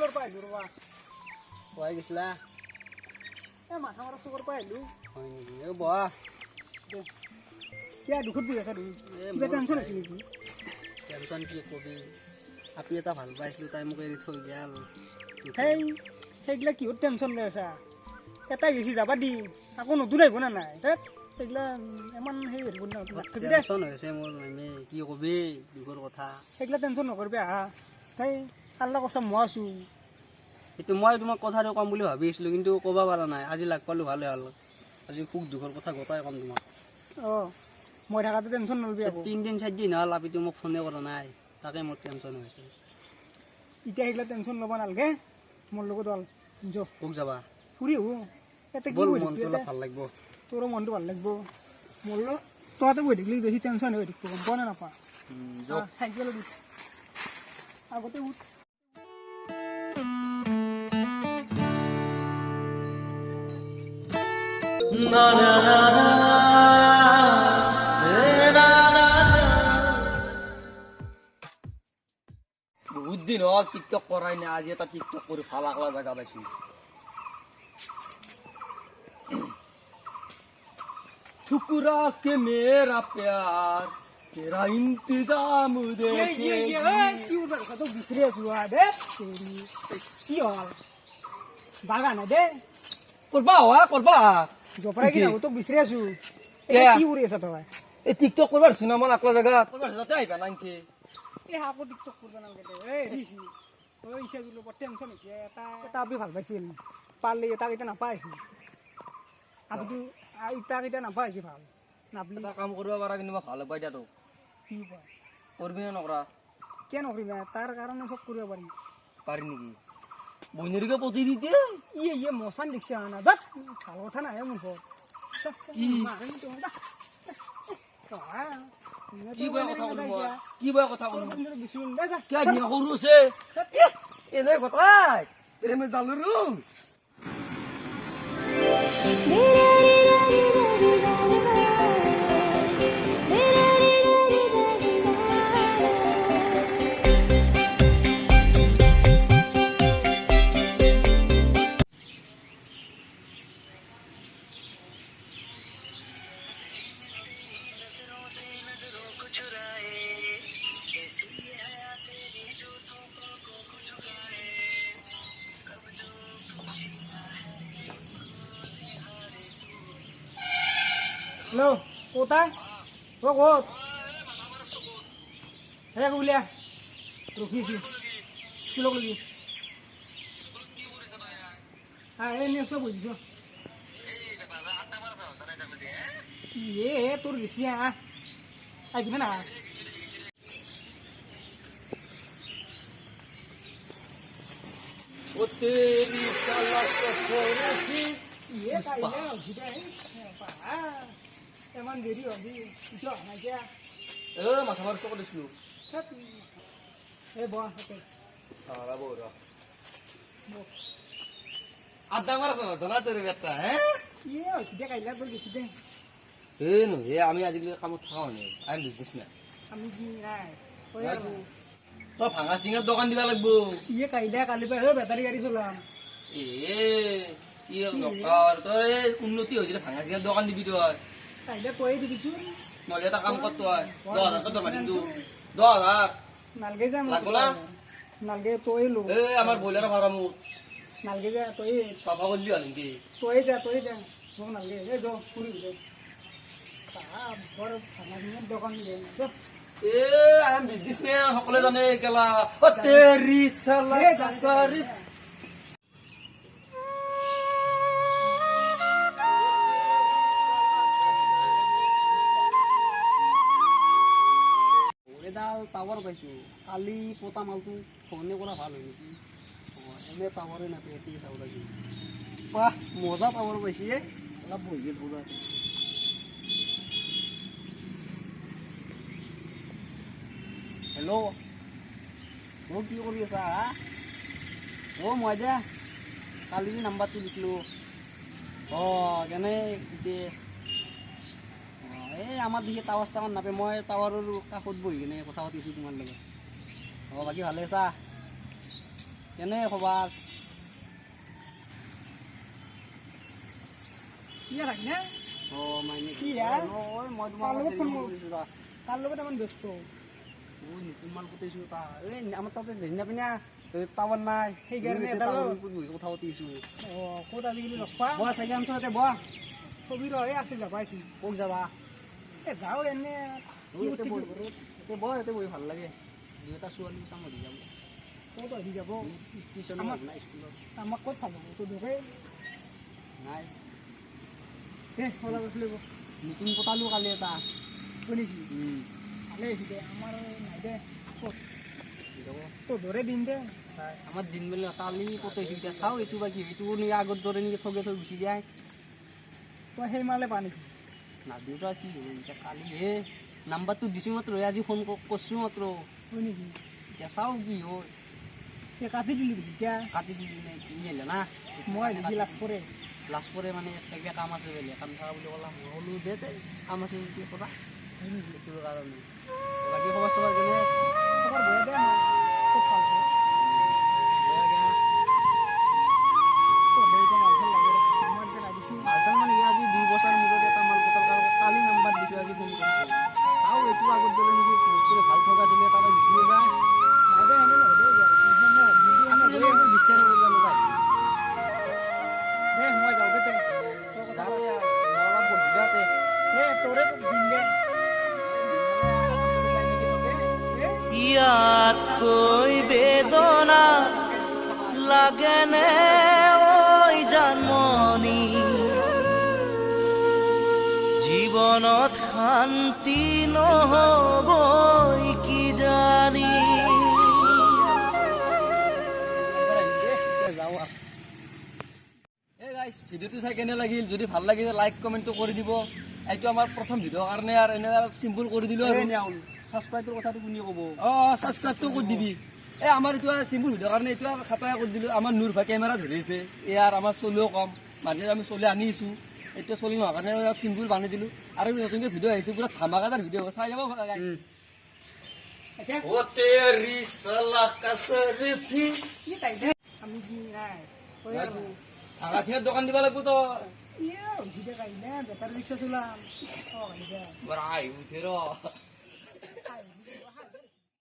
চুকৰ পৰা আহিলোঁ ৰ'বা পুৱাই গৈছিলা এই মাথা মাৰা চুকৰ পৰা আহিলোঁ হয় নেকি এই বহা কিয় দুখত বহি আছা তুমি কিবা টেনশ্যন হৈছে নেকি টেনশ্যন কি কবি আপি এটা ভাল পাইছিলোঁ তাই মোক এৰি থৈ গ'ল সেইগিলা কিহত টেনশ্যন লৈ আছা এটাই গেছি যাবা দি আকৌ নতুন আহিব না নাই তাত সেইগিলা ইমান হেৰি হেৰি কৰি নাথাকিবি দে টেনশ্যন হৈছে মোৰ মেমে কি কবি দুখৰ কথা সেইগিলা টেনশ্যন নকৰিবি আহা তাই আল্লাহ কচম মই আছোঁ সেইটো মই তোমাক কথাটো ক'ম বুলি ভাবি আছিলোঁ কিন্তু ক'ব পৰা নাই আজি লাগ পালোঁ ভালে হ'ল আজি সুখ দুখৰ কথা গোটাই ক'ম তোমাক অঁ মই থকাটো টেনশ্যন নলবি আকৌ 3 দিন 4 দিন হ'ল আপিটো মোক ফোনে কৰা নাই তাকে মোৰ টেনশ্যন হৈছে এতিয়া সেইগিলা টেনশ্যন ল'ব নালাগে মোৰ লগত হ'ল যো ক'ত যাবা ফুৰি আহোঁ ইয়াতে কি ব'ল কৰি মনটো অলপ ভাল লাগিব তোৰো মনটো ভাল লাগিব মোৰ তহঁতে বহি থাকিলে বেছি টেনশ্যন হৈ থাকিব গম পোৱা নে নাপা চাইকেলত উঠ আগতে উঠ বহুত দিন হ'ল টিকটক কৰাই নাই আজি এটা টিকটক কৰি ভাল আগলা জেগা পাইছোঁ ठुकरा के मेरा प्यार तेरा इंतजाम তো বিচাৰি আছো দে কি হ'ল বাগান দে करबा हुआ करबा জপৰাই কি তোক বিচাৰি আছো কি কৰি আছা তই ए टिकटक करबा सिनेमा আগলা জেগা কৰবা যাতে আইবা নাকি এই হাপো টিকটক কৰিব নালাগে দে এই দিছি তই ইচ্ছা দিলো বৰ টেনশ্যন হৈছে এটা আপি ভাল পাইছিল পাৰলি তাক এতিয়া নাপাইছিল আপিটো ইটাক এতিয়া নাপাইছি ভাল নাপলি এটা কাম কৰিব পাৰা কিন্তু মই ভাল পাই দিয়া তোক কি পায় কৰবি না নকৰা কিয় নকৰিবা তাৰ কাৰণে চব কৰিব পাৰিম পাৰি নেকি বইনেৰিকে পতি দিতে ইয়ে মচান দেখছি না বাট ভাল কথা নাহে মোৰ কি? কি বয়া কথা কলো কি বয়া কথা কলো কিয় বিয়া কৰো আছে এনে কথাই প্ৰেমে জালো room Halo, kota? Kok? Saya kuliah. Profesi. Sulok lagi. Ini सब बुझियो. ये তোর গেছি আইবি না ও তেরি সালাত করেছি ये কাইলে হইছে এমন দেরি হবি যা না যা এ মাথা মারছ করেছিল এ বহ ওকে সারা বড় আড্ডা মারছ না জানা তোর বেটা হ্যাঁ ये হইছে কাইলে তোর গেছি দে এ নো এ আমি আজিকালি কামত থাকা নাই আই এম বিজনেসম্যান আমি কি নাই তো ভাঙা সিঙার দোকান দিবা লাগবো ये কাইলে কালি পে ব্যাটারি গাড়ি চলাম এ কি নকর তোর উন্নতি হয়েছিল ভাঙা সিঙার দোকান দিবি তুই কাইলে কই দিবিছো নলে এটা কাম কর তুই 10,000 কত মানে কিন্তু 10,000 নালগে যা লাগবো না নালগে তোই লো এ আমার বইলার ভাড়ামু নালগে যা তোই সফা করলি হল কি তোই যা ও নালগে এ যো পুরি দে তা বড় ফানার দোকান দে যো এ আই এম বিজনেসম্যান সকলে জানে কেলা ও তেরি সালা কাসারি এডাল টাৱাৰ পাইছোঁ কালি পতা মালটো ফোনে কৰা ভাল হয় নেকি এনে টাৱাৰে নাপায় এটি চাব লাগিব বাহ মজা টাৱাৰ পাইছে অলপ বহিয়ে পুৰা হেল্ল' অ' কি কৰি আছা অ' মই দে কালি নাম্বাৰটো দিছিলোঁ অঁ কেনে পিছে এই আমাৰ দেখি টাৱাৰ চাৱাৰ নাপায় মই টাৱাৰৰ কাষত বহি কিনে কথা পাতিছোঁ তোমাৰ লগত অঁ বাকী ভালে আছা কেনে খবৰ কি ৰাখ নে অ' মাইনে কি হে? মই তাৰ লগত ফোন তোমাক কৰিছোঁ তাৰ লগত ইমান ব্যস্ত নতুন মাল পঠাইছোঁ এই আমাৰ তাতে ধৰি নাপিনা টাৱাৰ নাই সেইকাৰণে এতিয়া এটা টাৱাৰৰ লওঁ। ওপৰত বহি কথা পাতিছোঁ অঁ ক'ত আজিকালি লগ পা বহ চাইকেল অঞ্চলতে বহ ছবি ৰহে আছে যাব পাইছোঁ ক'ত যাবা এই যাওঁ এনে কি ইয়াতে উঠি বহি বহ ইয়াতে বহি ভাল লাগে দুয়োটা ছোৱালী চাম হৈ যাব ক'ত আহি যাব টিউশ্যন আমাৰ- নাই স্কুলত আমাক ক'ত ভাল হ'ব তোৰ দৰে নাই দে ওলাব ফুলিব নতুন পতালোঁ কালি এটা হয় নেকি ভালে হৈছে দে আমাৰ নাই দে ক'ত যাব তোৰ দৰে দিন দে আমাৰ দিন বোলে কালি পতাইছোঁ এতিয়া চাওঁ এইটো বা কি এইটো নেকি আগৰ দৰে নেকি ঠগে থৈ গুচি যায় তই সেই মালে পা নেকি নাদিওঁতা কি হ'ব এতিয়া কালি হে নাম্বাৰটো দিছোঁ মাত্ৰ আজি ফোন কৰিছোঁ মাত্ৰ হয় নেকি এতিয়া চাওঁ কি হয় এতিয়া কাটি দিলি নেকি এতিয়া কাটি দিলি নে নিলে না মই লিখি লাজ কৰে লাজ কৰে মানে কিবা কাম আছে বোলে কাম থকা বুলি ক'লা মই ক'লো দে কাম আছে বুলি ক'বা হয় নেকি সেইটোৰ কাৰণে বাকী খবৰ চবৰ কেনে খবৰ বয়া দে আমাৰ ক'ত ভাল হ'ব বেয়া বেয়া তোৰ দেউতা মাল চাল লাগে ৰে আমাৰ এতিয়া লাগিছোঁ মালচাল মানে কি আজি 2 বছৰ মূৰত এটা মাল পতাৰ কাৰণে কালি নাম্বাৰ দিছোঁ আজি ফোন কৰিছোঁ চাওঁ এইটো আগত দৰে নেকি বস্তুৰে ভাল থকা চলি তাৰপৰা গুচিয়ে যায় নাই দে এনে নহয় দে আপুনি এইবোৰ বিচাৰ কৰিব লগা দে মই যাওঁ দে তোৰ কথা যাতে অলপ বহিবাতে দে তোৰে দিন দে ইয়াতকৈ বেদনা লাগেনে ঐ জানমণি জীৱনত শান্তি নহ'বই কি জানি ভিডিঅ'টো চাই কেনে লাগিল যদি ভাল লাগিলে লাইক কমেণ্টটো কৰি দিব এইটো আমাৰ প্ৰথম ভিডিঅ'ৰ কাৰণে আৰু এনে অলপ চিম্পুল কৰি দিলোঁ আৰু ছাবস্ক্ৰাইবৰ কথাটো কোনে ক'ব অঁ ছাবস্ক্ৰাইবটো কৰি দিবি এই আমাৰ এইটো চিম্পুল ভিডিঅ'ৰ কাৰণে এইটো আৰু খাটাই কৰি দিলোঁ আমাৰ নূৰ ভাই কেমেৰা ধৰিছে ইয়াৰ আমাৰ চলিও কম মাজে আমি চলি আনিছোঁ এতিয়া চলি নোহোৱাৰ কাৰণে অলপ চিম্পুল বানাই দিলোঁ আৰু নতুনকৈ ভিডিঅ' আহিছে পুৰা ধামাকাদাৰ ভিডিঅ' চাই যাব কি তাই দে আমি কি নাই তই আৰু আগাছিঙাত দোকান দিব লাগিব তো ইয়ে উঠি দে কাইলে বেটাৰী ৰিক্সা চলাম অঁ দে আহি উঠে ৰ আই